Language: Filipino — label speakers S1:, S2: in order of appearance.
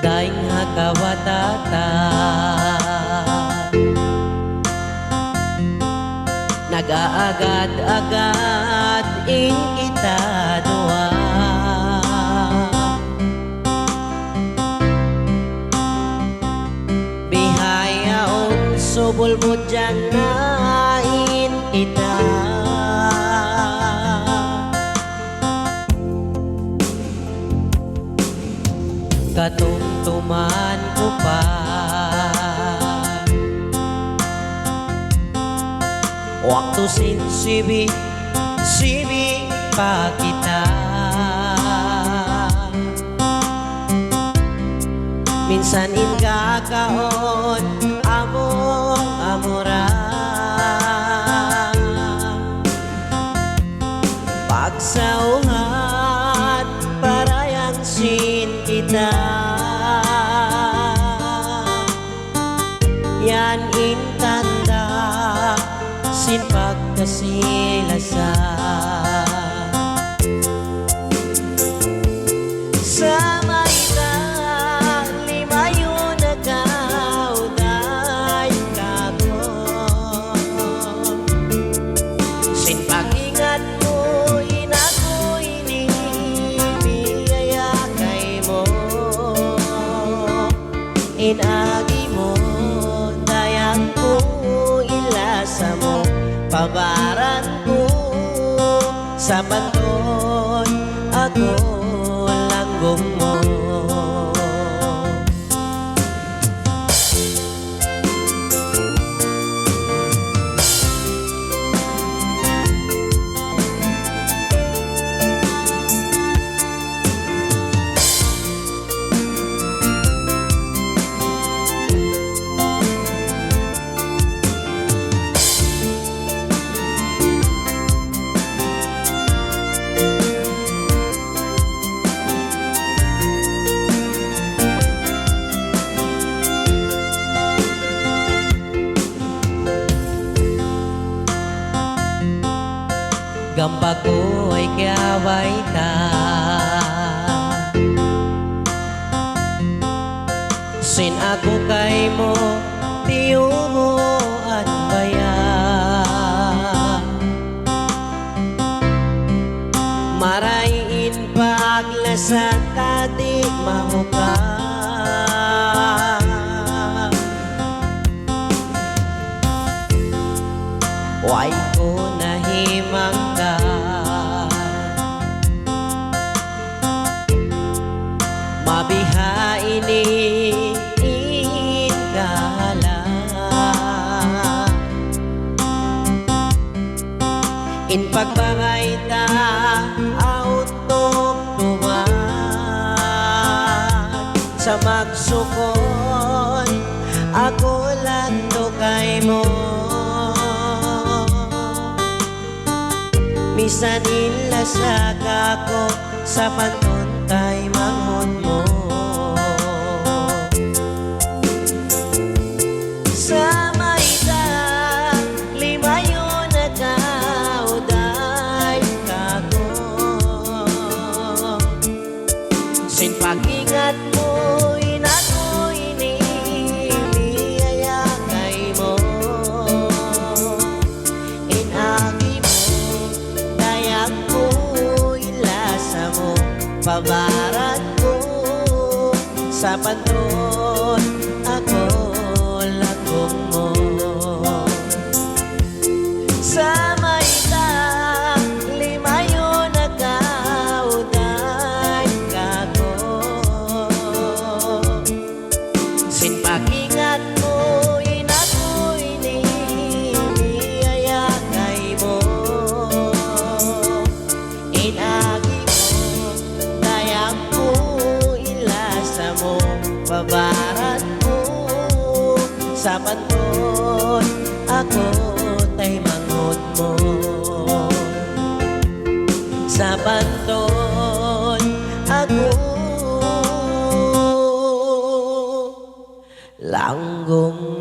S1: daing hakawatata nag-aagad-agad in kita dua bihayaon subol mo dyan na in kita katumtuman ko pa waktu sibi pa kita minsan in kakaon among amura pagsauhan parayang sin kita yan in tanda sin pagkasilasa sa maita limayo na kauday kako sin pag-ingat mo inako inibiyaya kay mo inagi mo dayang ko ilasa mo pabaran ko sa panton ako langgong mo gamba ko ay kaway ta sin ako kay mo tiyuho at baya marayin paglasan tadi mahuka why ko nahimang ka mabihain in kahala in pagbangay ta autok tuwan sa magsukon ako lando kay mo misan inlasag ako sa pagtuntay manghod mo sa maita limayo na kauday kako sin pag-ingat mo inako inibiyaya kay mo inagi pabaran ko sa panton ako lagong mo sa maita limayo na kauday kako sin pag-ingat mo inako inibiyaya kay mo inagi babarat ko sa panton ako tay manghod mo sa panton ako langgong